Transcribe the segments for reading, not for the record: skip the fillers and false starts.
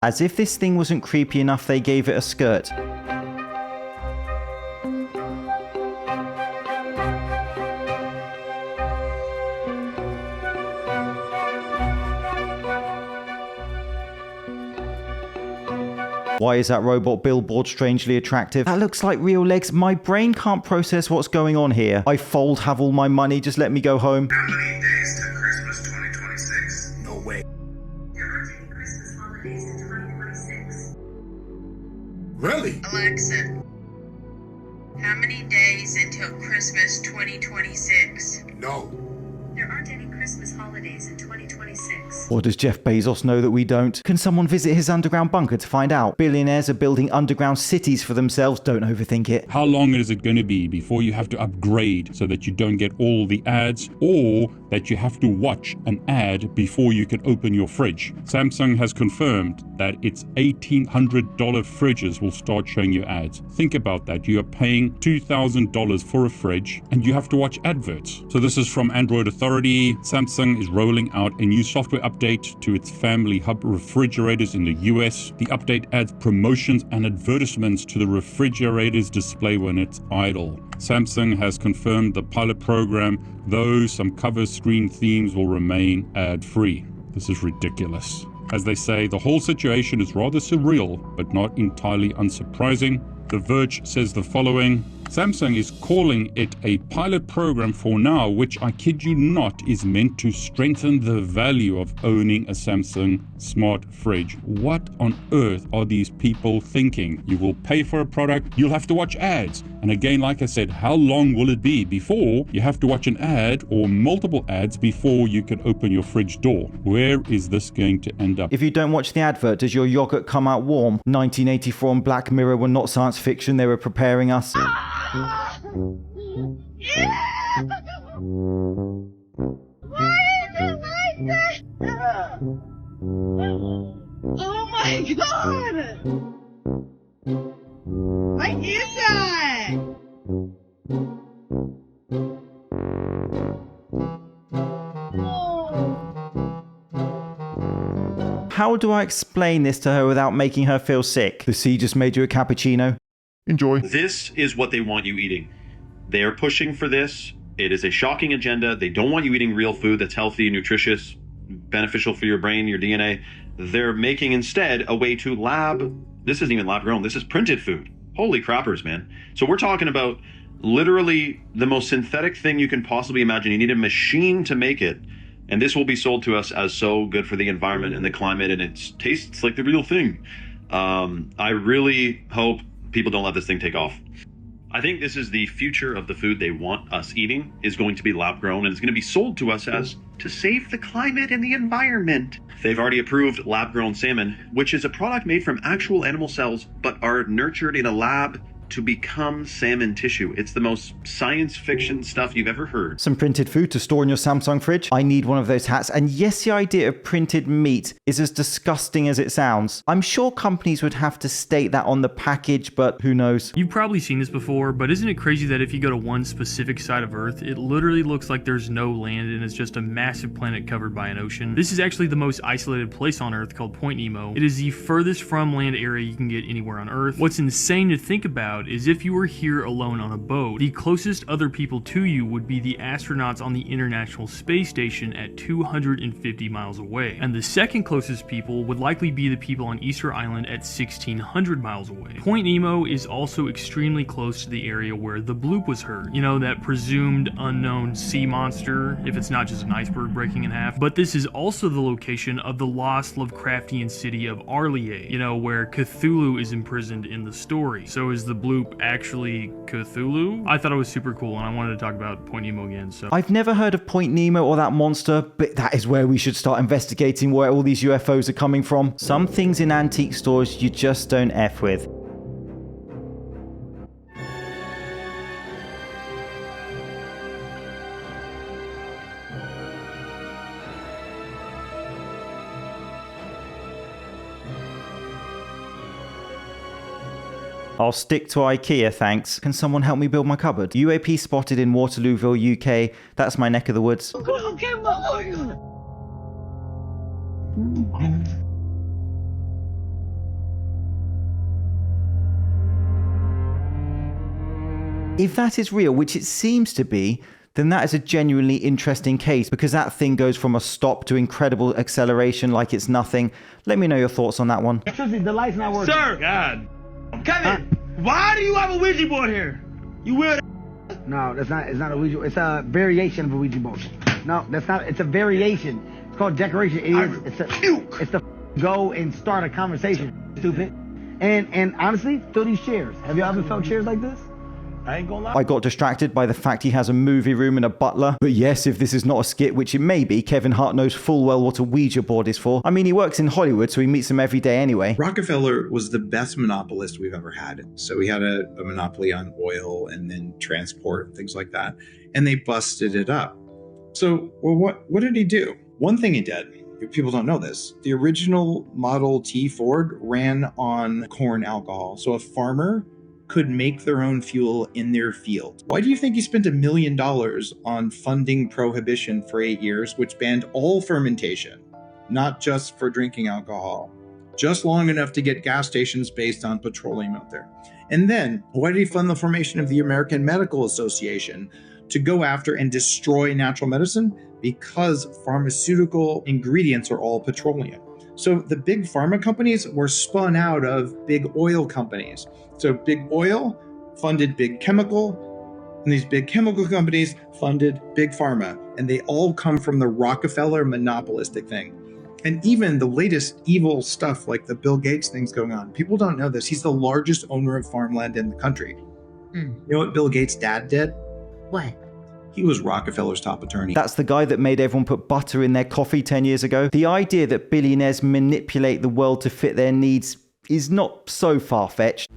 As if this thing wasn't creepy enough, they gave it a skirt. Why is that robot billboard strangely attractive? That looks like real legs. My brain can't process what's going on here. I fold, have all my money, just let me go home. How many days to Christmas 2026? No way. There aren't any Christmas holidays in 2026. Really? Alexa, how many days until Christmas 2026? No. There aren't any Christmas holidays in 2026. Or does Jeff Bezos know that we don't? Can someone visit his underground bunker to find out? Billionaires are building underground cities for themselves. Don't overthink it. How long is it going to be before you have to upgrade so that you don't get all the ads, or that you have to watch an ad before you can open your fridge? Samsung has confirmed that its $1,800 fridges will start showing you ads. Think about that. You are paying $2,000 for a fridge and you have to watch adverts. So this is from Android Authority. Samsung is rolling out a new software update to its Family Hub refrigerators in the US. The update adds promotions and advertisements to the refrigerator's display when it's idle. Samsung has confirmed the pilot program, though some cover screen themes will remain ad-free. This is ridiculous. As they say, the whole situation is rather surreal, but not entirely unsurprising. The Verge says the following: Samsung is calling it a pilot program for now, which, I kid you not, is meant to strengthen the value of owning a Samsung smart fridge. What on earth are these people thinking? You will pay for a product, you'll have to watch ads. And again, like I said, how long will it be before you have to watch an ad or multiple ads before you can open your fridge door? Where is this going to end up? If you don't watch the advert, does your yogurt come out warm? 1984 and Black Mirror were not science fiction, they were preparing us. Yeah! Why is it like that? Oh my god! What is that? How do I explain this to her without making her feel sick? The sea just made you a cappuccino? Enjoy. This is what they want you eating. They are pushing for this. It is a shocking agenda. They don't want you eating real food that's healthy, nutritious, beneficial for your brain, your DNA. They're making instead a way to this isn't even lab grown, this is printed food. Holy crappers, man. So we're talking about literally the most synthetic thing you can possibly imagine. You need a machine to make it. And this will be sold to us as so good for the environment and the climate, and it tastes like the real thing. I really hope people don't let this thing take off. I think this is the future of the food they want us eating, is going to be lab grown, and it's going to be sold to us as to save the climate and the environment. They've already approved lab grown salmon, which is a product made from actual animal cells, but are nurtured in a lab to become salmon tissue. It's the most science fiction stuff you've ever heard. Some printed food to store in your Samsung fridge? I need one of those hats. And yes, the idea of printed meat is as disgusting as it sounds. I'm sure companies would have to state that on the package, but who knows? You've probably seen this before, but isn't it crazy that if you go to one specific side of Earth, it literally looks like there's no land and it's just a massive planet covered by an ocean? This is actually the most isolated place on Earth, called Point Nemo. It is the furthest from land area you can get anywhere on Earth. What's insane to think about is if you were here alone on a boat, the closest other people to you would be the astronauts on the International Space Station at 250 miles away. And the second closest people would likely be the people on Easter Island at 1,600 miles away. Point Nemo is also extremely close to the area where the bloop was heard. You know, that presumed unknown sea monster, if it's not just an iceberg breaking in half. But this is also the location of the lost Lovecraftian city of Arlier, you know, where Cthulhu is imprisoned in the story. So is the bloop actually Cthulhu? I thought it was super cool, and I wanted to talk about Point Nemo again. So I've never heard of Point Nemo or that monster, but that is where we should start investigating where all these UFOs are coming from. Some things in antique stores you just don't F with. I'll stick to IKEA, thanks. Can someone help me build my cupboard? UAP spotted in Waterlooville, UK. That's my neck of the woods. Okay, If that is real, which it seems to be, then that is a genuinely interesting case because that thing goes from a stop to incredible acceleration like it's nothing. Let me know your thoughts on that one. Excuse me, the light's not working. Sir! God. Kevin, why do you have a Ouija board here? You weird. No, that's not. It's not a Ouija. It's a variation of a Ouija board. No, that's not. It's a variation. It's called decoration. It is. It's to go and start a conversation. Stupid. And honestly, feel these chairs. Have you ever felt chairs like this? I ain't gonna lie. I got distracted by the fact he has a movie room and a butler. But yes, if this is not a skit, which it may be, Kevin Hart knows full well what a Ouija board is for. I mean, he works in Hollywood, so he meets them every day anyway. Rockefeller was the best monopolist we've ever had. So he had a monopoly on oil and then transport and things like that. And they busted it up. So, well, what did he do? One thing he did, people don't know this, the original Model T Ford ran on corn alcohol. So a farmer could make their own fuel in their field. Why do you think he spent $1 million on funding prohibition for 8 years, which banned all fermentation, not just for drinking alcohol, just long enough to get gas stations based on petroleum out there? And then, why did he fund the formation of the American Medical Association to go after and destroy natural medicine? Because pharmaceutical ingredients are all petroleum. So the big pharma companies were spun out of big oil companies. So big oil funded big chemical, and these big chemical companies funded big pharma. And they all come from the Rockefeller monopolistic thing. And even the latest evil stuff like the Bill Gates things going on, people don't know this. He's the largest owner of farmland in the country. You know what Bill Gates' dad did? What? He was Rockefeller's top attorney. That's the guy that made everyone put butter in their coffee 10 years ago. The idea that billionaires manipulate the world to fit their needs is not so far-fetched.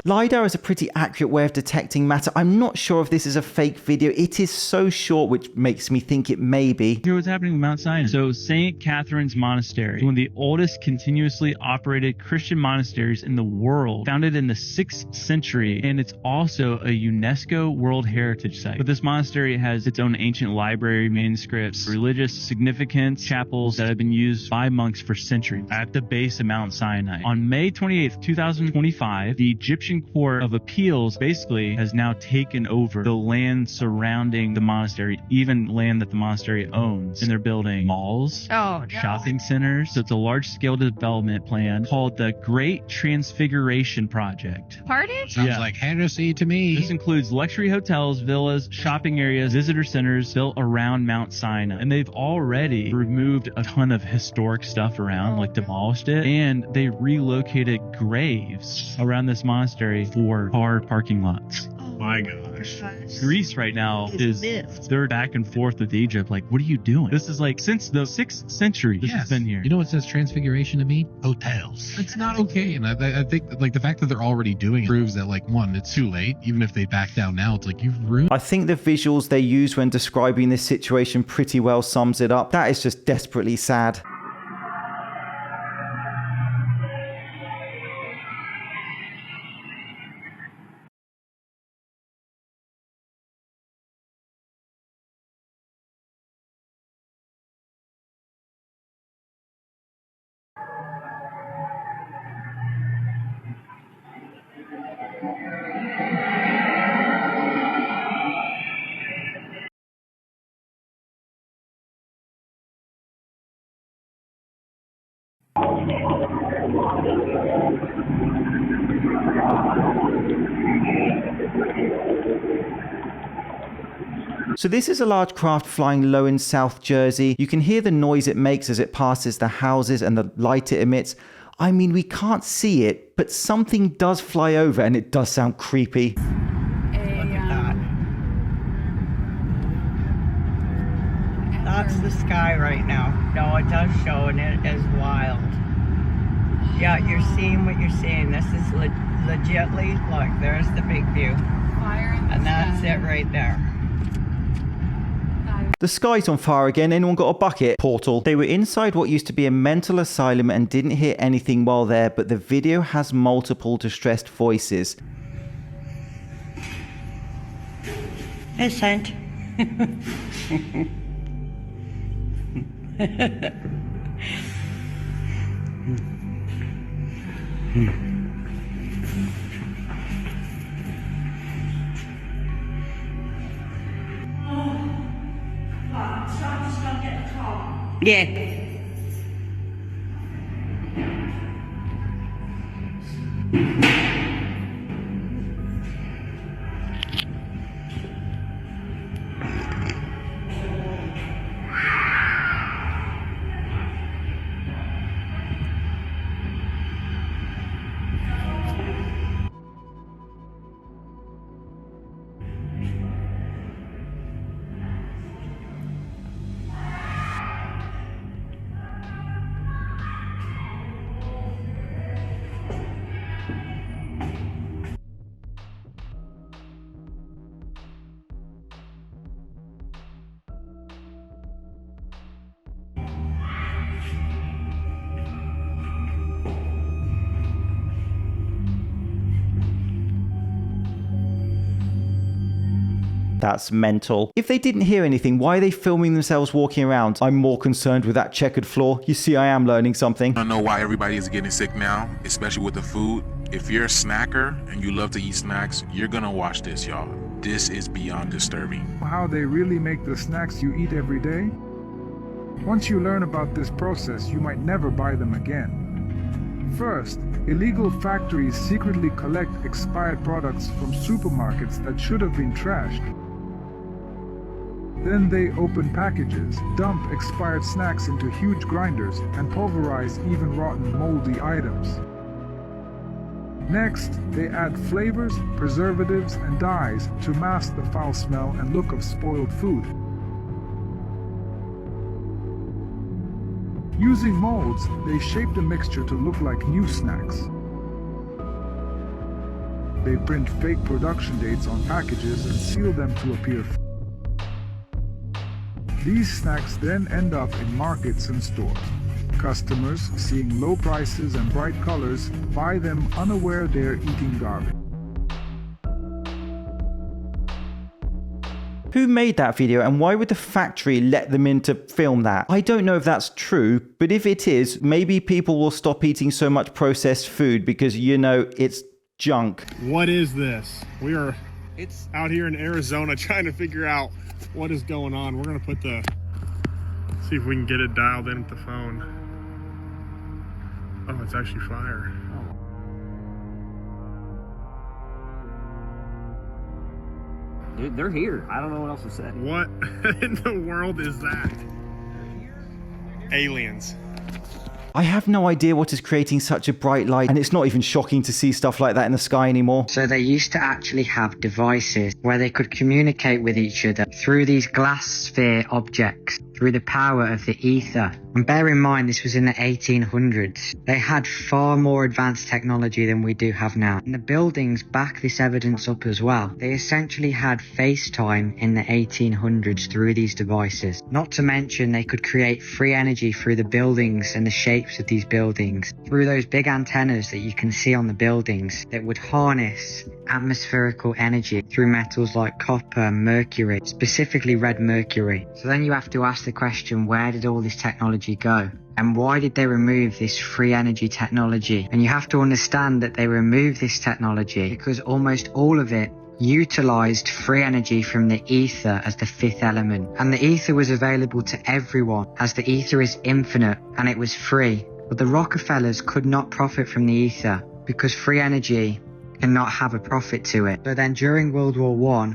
LIDAR is a pretty accurate way of detecting matter. I'm not sure if this is a fake video. It is so short, which makes me think it may be. Here's what's happening with Mount Sinai. So St. Catherine's Monastery is one of the oldest continuously operated Christian monasteries in the world, founded in the 6th century, and it's also a UNESCO World Heritage Site. But this monastery has its own ancient library, manuscripts, religious significance, chapels that have been used by monks for centuries at the base of Mount Sinai. On May 28th, 2025, the Egyptian Court of Appeals basically has now taken over the land surrounding the monastery, even land that the monastery owns, and they're building malls, shopping centers. So it's a large-scale development plan called the Great Transfiguration Project. Pardon? Sounds like heresy to me. This includes luxury hotels, villas, shopping areas, visitor centers built around Mount Sinai. And they've already removed a ton of historic stuff around, like demolished it, and they relocated graves around this monastery for car parking lots. My gosh. Greece right now is they're back and forth with Egypt. Like, what are you doing? This is like since the 6th century. This has been here. You know what says transfiguration to me? Hotels. It's not okay. And I think like the fact that they're already doing it proves that, like, one, it's too late. Even if they back down now, it's like you've ruined. I think the visuals they use when describing this situation pretty well sums it up. That is just desperately sad. So this is a large craft flying low in South Jersey. You can hear the noise it makes as it passes the houses and the light it emits. I mean, we can't see it, but something does fly over and it does sound creepy. That's the sky right now. No, it does show, and it is wild. Yeah, you're seeing what you're seeing. This is legitly, look, there's the big view. And that's it right there. The sky's on fire again. Anyone got a bucket? Portal. They were inside what used to be a mental asylum and didn't hear anything while there, but the video has multiple distressed voices. Vincent. Yeah. That's mental. If they didn't hear anything, why are they filming themselves walking around? I'm more concerned with that checkered floor. You see, I am learning something. I don't know why everybody is getting sick now, especially with the food. If you're a snacker and you love to eat snacks, you're gonna watch this, y'all. This is beyond disturbing. How they really make the snacks you eat every day? Once you learn about this process, you might never buy them again. First, illegal factories secretly collect expired products from supermarkets that should have been trashed. Then they open packages, dump expired snacks into huge grinders, and pulverize even rotten, moldy items. Next, they add flavors, preservatives, and dyes to mask the foul smell and look of spoiled food. Using molds, they shape the mixture to look like new snacks. They print fake production dates on packages and seal them to appear. These snacks then end up in markets and stores. Customers, seeing low prices and bright colors, buy them unaware they're eating garbage. Who made that video and why would the factory let them in to film that? I don't know if that's true, but if it is, maybe people will stop eating so much processed food because, you know, it's junk. What is this? We are out here in Arizona trying to figure out what is going on. We're gonna see if we can get it dialed in with the phone. Oh, it's actually fire. Dude, they're here. I don't know what else to say. What in the world is that? Aliens. I have no idea what is creating such a bright light, and it's not even shocking to see stuff like that in the sky anymore. So they used to actually have devices where they could communicate with each other through these glass sphere objects, through the power of the ether. And bear in mind, this was in the 1800s. They had far more advanced technology than we do have now. And the buildings back this evidence up as well. They essentially had FaceTime in the 1800s through these devices. Not to mention, they could create free energy through the buildings and the shapes of these buildings, through those big antennas that you can see on the buildings that would harness atmospherical energy through metals like copper and mercury, specifically red mercury. So then you have to ask the question, where did all this technology go? And why did they remove this free energy technology? And you have to understand that they removed this technology because almost all of it utilized free energy from the ether as the fifth element. And the ether was available to everyone, as the ether is infinite and it was free. But the Rockefellers could not profit from the ether because free energy cannot have a profit to it. So then during World War I,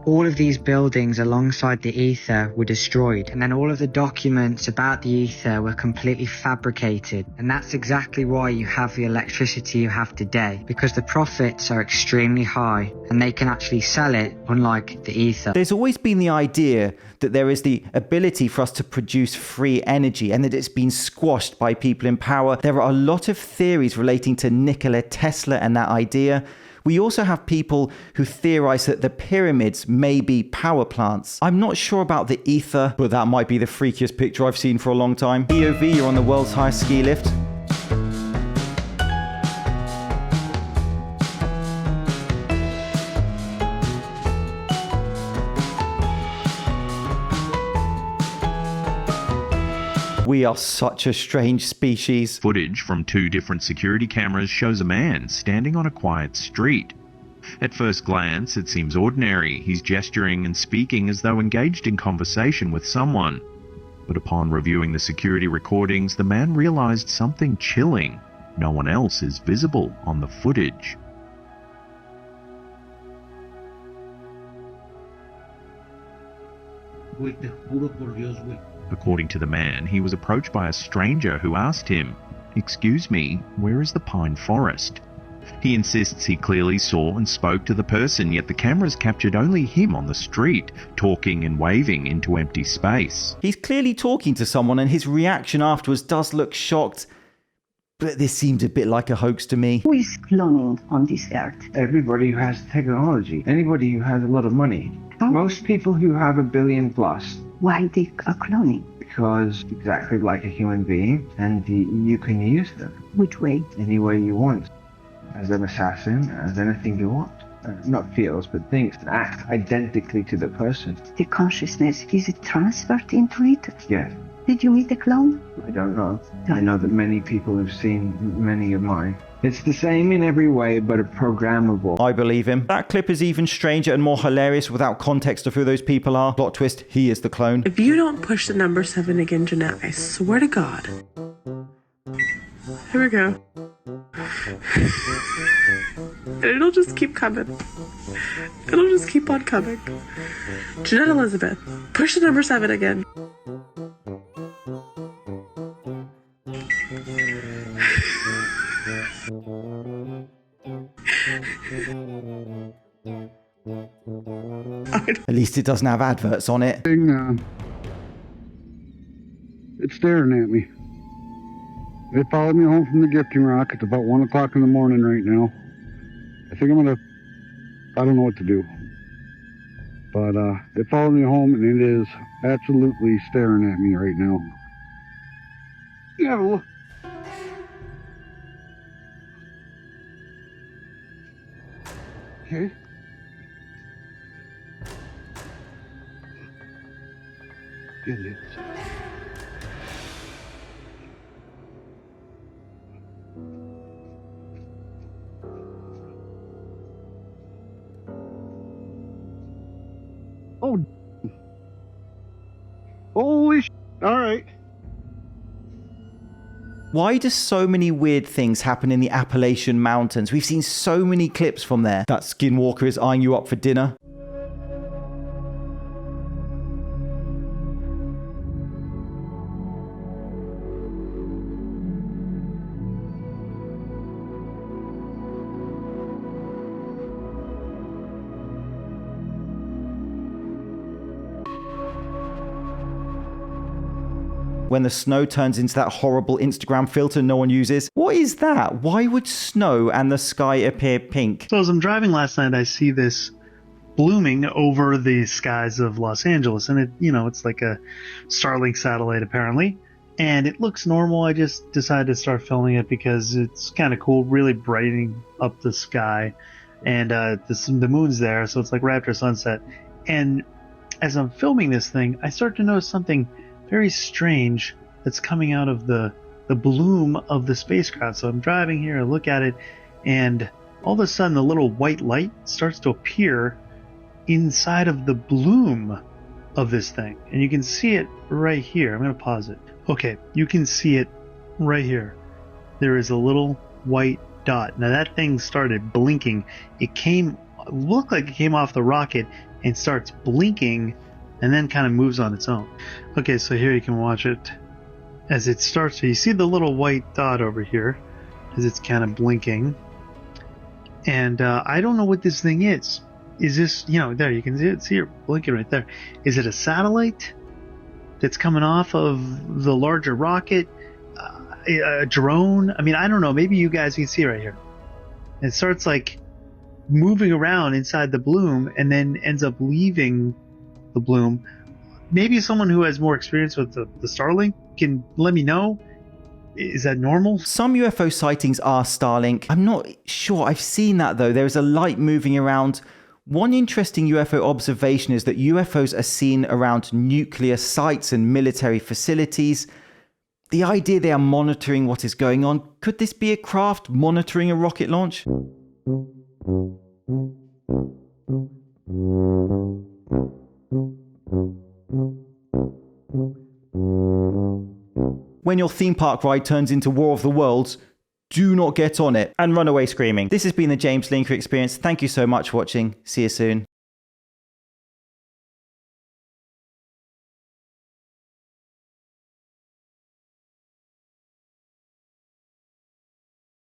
All of these buildings alongside the ether were destroyed, and then all of the documents about the ether were completely fabricated. And that's exactly why you have the electricity you have today, because the profits are extremely high and they can actually sell it, unlike the ether. There's always been the idea that there is the ability for us to produce free energy and that it's been squashed by people in power. There are a lot of theories relating to Nikola Tesla and that idea. We also have people who theorize that the pyramids may be power plants. I'm not sure about the ether, but that might be the freakiest picture I've seen for a long time. POV, you're on the world's highest ski lift. We are such a strange species. Footage from 2 different security cameras shows a man standing on a quiet street. At first glance, it seems ordinary. He's gesturing and speaking as though engaged in conversation with someone. But upon reviewing the security recordings, the man realized something chilling. No one else is visible on the footage. According to the man, he was approached by a stranger who asked him, "Excuse me, where is the pine forest?" He insists he clearly saw and spoke to the person, yet the cameras captured only him on the street, talking and waving into empty space. He's clearly talking to someone and his reaction afterwards does look shocked, but this seems a bit like a hoax to me. Who is cloning on this earth? Everybody who has technology. Anybody who has a lot of money. Most people who have $1 billion plus. Why they are cloning? Because exactly like a human being, and you can use them. Which way? Any way you want. As an assassin, as anything you want. Not feels, but thinks and act identically to the person. The consciousness, is it transferred into it? Yes. Did you meet the clone? I don't know. I know that many people have seen many of mine. It's the same in every way, but a programmable. I believe him. That clip is even stranger and more hilarious without context of who those people are. Plot twist, he is the clone. If you don't push the number 7 again, Jeanette, I swear to God. Here we go. And it'll just keep coming. It'll just keep on coming. Jeanette Elizabeth, push the number 7 again. At least it doesn't have adverts on it. It's staring at me. It followed me home from the gifting rock. It's about 1 o'clock in the morning right now. I think I don't know what to do. But it followed me home and it is absolutely staring at me right now. Yeah, look. Okay. Get it. Oh. Holy sh**. All right. Why do so many weird things happen in the Appalachian Mountains? We've seen so many clips from there. That Skinwalker is eyeing you up for dinner. When the snow turns into that horrible Instagram filter no one uses. What is that? Why would snow and the sky appear pink? So as I'm driving last night, I see this blooming over the skies of Los Angeles, and it's like a Starlink satellite apparently, and it looks normal. I just decided to start filming it because it's kind of cool, really brightening up the sky, and the moon's there, so it's like right after sunset. And as I'm filming this thing, I start to notice something very strange that's coming out of the bloom of the spacecraft. So I'm driving here, I look at it, and all of a sudden the little white light starts to appear inside of the bloom of this thing. And you can see it right here. I'm going to pause it. Okay, you can see it right here. There is a little white dot. Now that thing started blinking. It came looked like it came off the rocket and starts blinking and then kind of moves on its own. Okay, so here you can watch it as it starts. So you see the little white dot over here as it's kind of blinking. And I don't know what this thing is. Is this, there, you can see it blinking right there. Is it a satellite that's coming off of the larger rocket? A drone? I mean, I don't know. Maybe you guys can see right here. It starts like moving around inside the bloom and then ends up leaving the bloom. Maybe someone who has more experience with the Starlink can let me know. Is that normal? Some UFO sightings are Starlink. I'm not sure. I've seen that though. There is a light moving around. One interesting UFO observation is that UFOs are seen around nuclear sites and military facilities. The idea they are monitoring what is going on. Could this be a craft monitoring a rocket launch? When your theme park ride turns into War of the Worlds, do not get on it and run away screaming. This has been the James Linker Experience. Thank you so much for watching. See you soon.